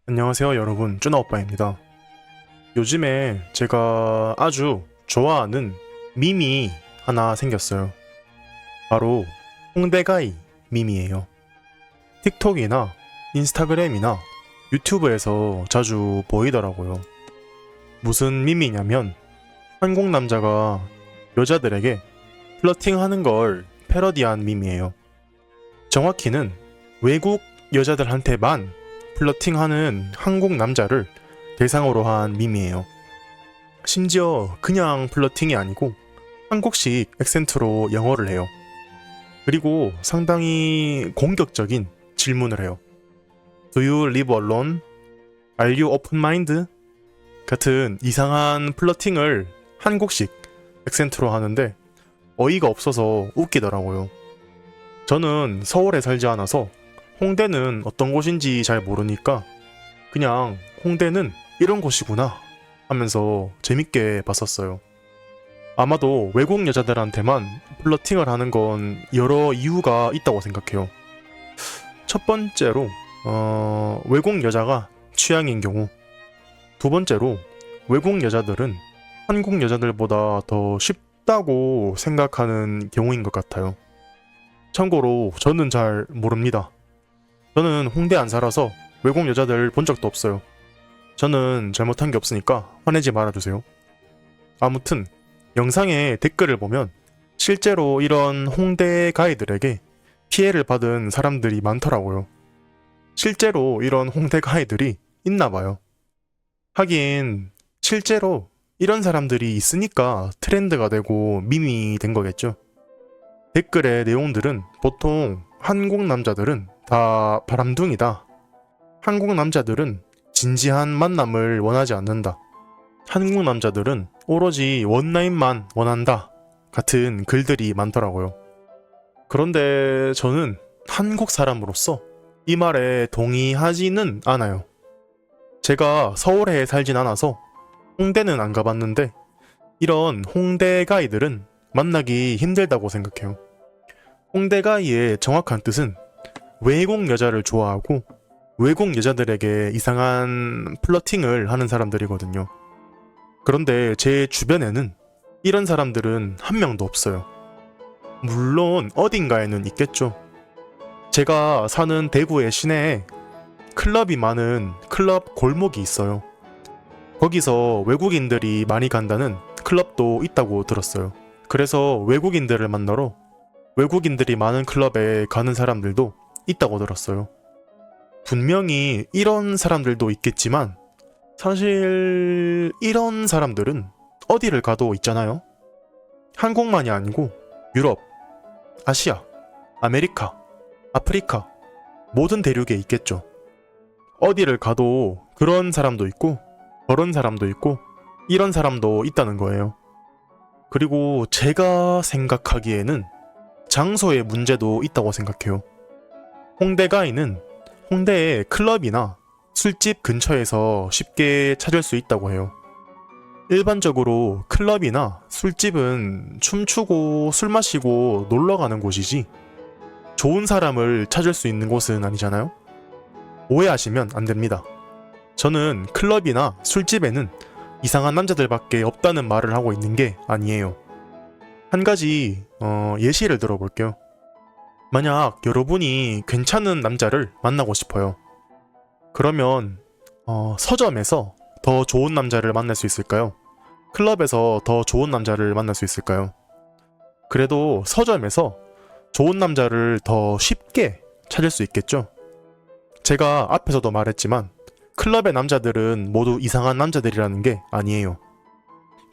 안녕하세요 여러분, 쭈나오빠입니다. 요즘에 제가 아주 좋아하는 밈이 하나 생겼어요. 바로 홍대가이 밈이에요. 틱톡이나 인스타그램이나 유튜브에서 자주 보이더라고요. 무슨 밈이냐면 한국 남자가 여자들에게 플러팅하는 걸 패러디한 밈이에요. 정확히는 외국 여자들한테만 플러팅하는 한국 남자를 대상으로 한 밈이에요. 심지어 그냥 플러팅이 아니고 한국식 액센트로 영어를 해요. 그리고 상당히 공격적인 질문을 해요. Do you live alone? Are you open-minded? 같은 이상한 플러팅을 한국식 액센트로 하는데 어이가 없어서 웃기더라고요. 저는 서울에 살지 않아서 홍대는 어떤 곳인지 잘 모르니까 그냥 홍대는 이런 곳이구나 하면서 재밌게 봤었어요. 아마도 외국 여자들한테만 플러팅을 하는 건 여러 이유가 있다고 생각해요. 첫 번째로 외국 여자가 취향인 경우, 두 번째로 외국 여자들은 한국 여자들보다 더 쉽다고 생각하는 경우인 것 같아요. 참고로 저는 잘 모릅니다. 저는 홍대 안 살아서 외국 여자들 본 적도 없어요. 저는 잘못한 게 없으니까 화내지 말아주세요. 아무튼 영상에 댓글을 보면 실제로 이런 홍대 가이들에게 피해를 받은 사람들이 많더라고요. 실제로 이런 홍대 가이들이 있나 봐요. 하긴 실제로 이런 사람들이 있으니까 트렌드가 되고 밈이 된 거겠죠. 댓글의 내용들은 보통 한국 남자들은 다 바람둥이다. 한국 남자들은 진지한 만남을 원하지 않는다. 한국 남자들은 오로지 원나잇만 원한다. 같은 글들이 많더라고요. 그런데 저는 한국 사람으로서 이 말에 동의하지는 않아요. 제가 서울에 살진 않아서 홍대는 안 가봤는데 이런 홍대 가이들은 만나기 힘들다고 생각해요. 홍대 가이의 정확한 뜻은 외국 여자를 좋아하고 외국 여자들에게 이상한 플러팅을 하는 사람들이거든요. 그런데 제 주변에는 이런 사람들은 한 명도 없어요. 물론 어딘가에는 있겠죠. 제가 사는 대구의 시내에 클럽이 많은 클럽 골목이 있어요. 거기서 외국인들이 많이 간다는 클럽도 있다고 들었어요. 그래서 외국인들을 만나러 외국인들이 많은 클럽에 가는 사람들도 있다고 들었어요. 분명히 이런 사람들도 있겠지만 사실 이런 사람들은 어디를 가도 있잖아요. 한국만이 아니고 유럽, 아시아, 아메리카, 아프리카 모든 대륙에 있겠죠. 어디를 가도 그런 사람도 있고 저런 사람도 있고 이런 사람도 있다는 거예요. 그리고 제가 생각하기에는 장소의 문제도 있다고 생각해요. 홍대 가이는 홍대의 클럽이나 술집 근처에서 쉽게 찾을 수 있다고 해요. 일반적으로 클럽이나 술집은 춤추고 술 마시고 놀러 가는 곳이지 좋은 사람을 찾을 수 있는 곳은 아니잖아요? 오해하시면 안 됩니다. 저는 클럽이나 술집에는 이상한 남자들밖에 없다는 말을 하고 있는 게 아니에요. 한 가지 예시를 들어볼게요. 만약 여러분이 괜찮은 남자를 만나고 싶어요. 그러면 서점에서 더 좋은 남자를 만날 수 있을까요? 클럽에서 더 좋은 남자를 만날 수 있을까요? 그래도 서점에서 좋은 남자를 더 쉽게 찾을 수 있겠죠? 제가 앞에서도 말했지만 클럽의 남자들은 모두 이상한 남자들이라는 게 아니에요.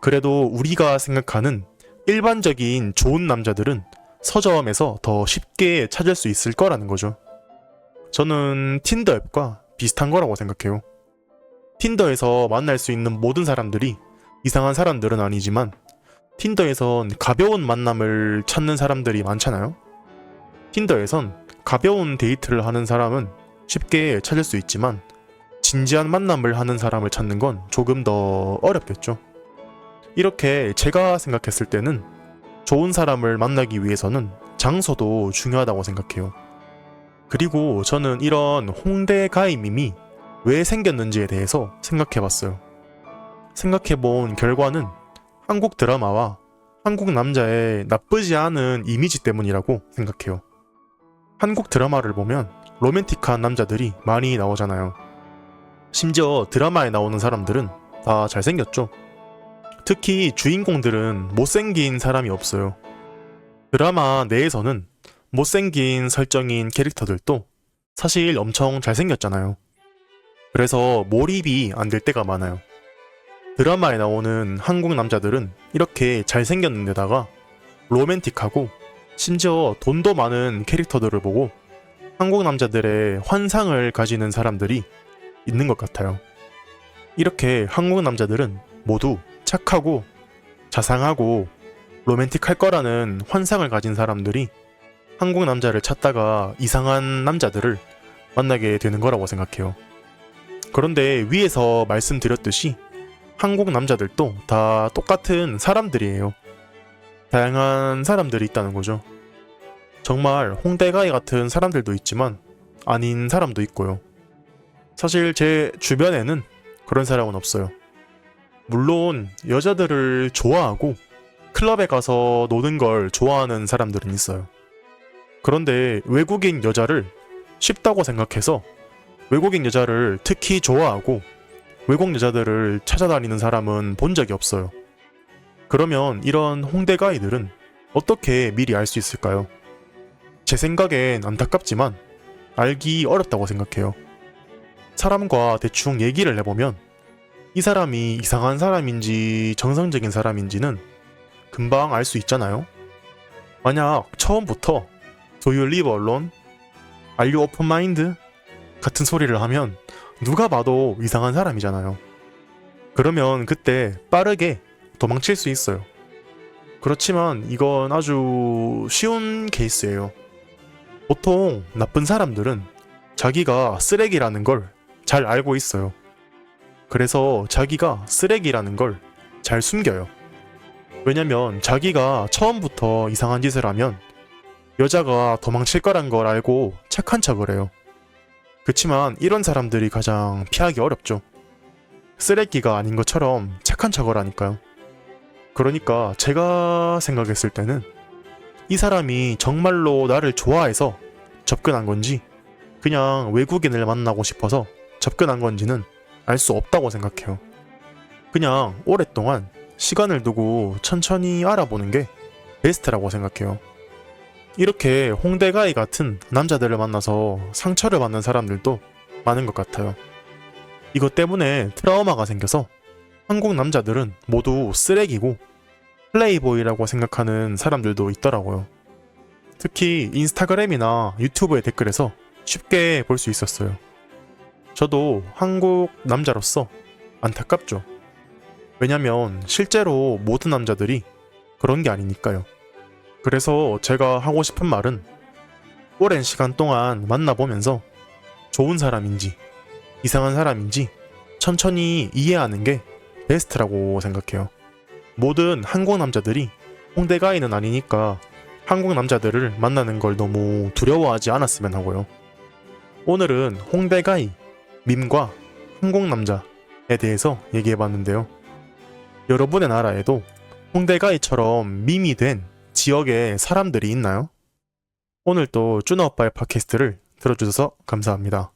그래도 우리가 생각하는 일반적인 좋은 남자들은 서점에서 더 쉽게 찾을 수 있을 거라는 거죠. 저는 틴더 앱과 비슷한 거라고 생각해요. 틴더에서 만날 수 있는 모든 사람들이 이상한 사람들은 아니지만 틴더에선 가벼운 만남을 찾는 사람들이 많잖아요. 틴더에선 가벼운 데이트를 하는 사람은 쉽게 찾을 수 있지만 진지한 만남을 하는 사람을 찾는 건 조금 더 어렵겠죠. 이렇게 제가 생각했을 때는 좋은 사람을 만나기 위해서는 장소도 중요하다고 생각해요. 그리고 저는 이런 홍대 가이 밈이 왜 생겼는지에 대해서 생각해봤어요. 생각해본 결과는 한국 드라마와 한국 남자의 나쁘지 않은 이미지 때문이라고 생각해요. 한국 드라마를 보면 로맨틱한 남자들이 많이 나오잖아요. 심지어 드라마에 나오는 사람들은 다 잘생겼죠. 특히 주인공들은 못생긴 사람이 없어요. 드라마 내에서는 못생긴 설정인 캐릭터들도 사실 엄청 잘생겼잖아요. 그래서 몰입이 안 될 때가 많아요. 드라마에 나오는 한국 남자들은 이렇게 잘생겼는데다가 로맨틱하고 심지어 돈도 많은 캐릭터들을 보고 한국 남자들의 환상을 가지는 사람들이 있는 것 같아요. 이렇게 한국 남자들은 모두 착하고 자상하고 로맨틱할 거라는 환상을 가진 사람들이 한국 남자를 찾다가 이상한 남자들을 만나게 되는 거라고 생각해요. 그런데 위에서 말씀드렸듯이 한국 남자들도 다 똑같은 사람들이에요. 다양한 사람들이 있다는 거죠. 정말 홍대가이 같은 사람들도 있지만 아닌 사람도 있고요. 사실 제 주변에는 그런 사람은 없어요. 물론 여자들을 좋아하고 클럽에 가서 노는 걸 좋아하는 사람들은 있어요. 그런데 외국인 여자를 쉽다고 생각해서 외국인 여자를 특히 좋아하고 외국 여자들을 찾아다니는 사람은 본 적이 없어요. 그러면 이런 홍대가이들은 어떻게 미리 알 수 있을까요? 제 생각엔 안타깝지만 알기 어렵다고 생각해요. 사람과 대충 얘기를 해보면 이 사람이 이상한 사람인지 정상적인 사람인지는 금방 알 수 있잖아요. 만약 처음부터 Do you live alone? Are you open mind? 같은 소리를 하면 누가 봐도 이상한 사람이잖아요. 그러면 그때 빠르게 도망칠 수 있어요. 그렇지만 이건 아주 쉬운 케이스예요. 보통 나쁜 사람들은 자기가 쓰레기라는 걸 잘 알고 있어요. 그래서 자기가 쓰레기라는 걸 잘 숨겨요. 왜냐면 자기가 처음부터 이상한 짓을 하면 여자가 도망칠 거란 걸 알고 착한 척을 해요. 그치만 이런 사람들이 가장 피하기 어렵죠. 쓰레기가 아닌 것처럼 착한 척을 하니까요. 그러니까 제가 생각했을 때는 이 사람이 정말로 나를 좋아해서 접근한 건지 그냥 외국인을 만나고 싶어서 접근한 건지는 알 수 없다고 생각해요. 그냥 오랫동안 시간을 두고 천천히 알아보는 게 베스트라고 생각해요. 이렇게 홍대가이 같은 남자들을 만나서 상처를 받는 사람들도 많은 것 같아요. 이것 때문에 트라우마가 생겨서 한국 남자들은 모두 쓰레기고 플레이보이라고 생각하는 사람들도 있더라고요. 특히 인스타그램이나 유튜브의 댓글에서 쉽게 볼 수 있었어요. 저도 한국 남자로서 안타깝죠. 왜냐면 실제로 모든 남자들이 그런 게 아니니까요. 그래서 제가 하고 싶은 말은 오랜 시간 동안 만나보면서 좋은 사람인지 이상한 사람인지 천천히 이해하는 게 베스트라고 생각해요. 모든 한국 남자들이 홍대가이는 아니니까 한국 남자들을 만나는 걸 너무 두려워하지 않았으면 하고요. 오늘은 홍대가이, 밈과 한국 남자에 대해서 얘기해봤는데요. 여러분의 나라에도 홍대가이처럼 밈이 된 지역에 사람들이 있나요? 오늘 또 쭈나 오빠의 팟캐스트를 들어주셔서 감사합니다.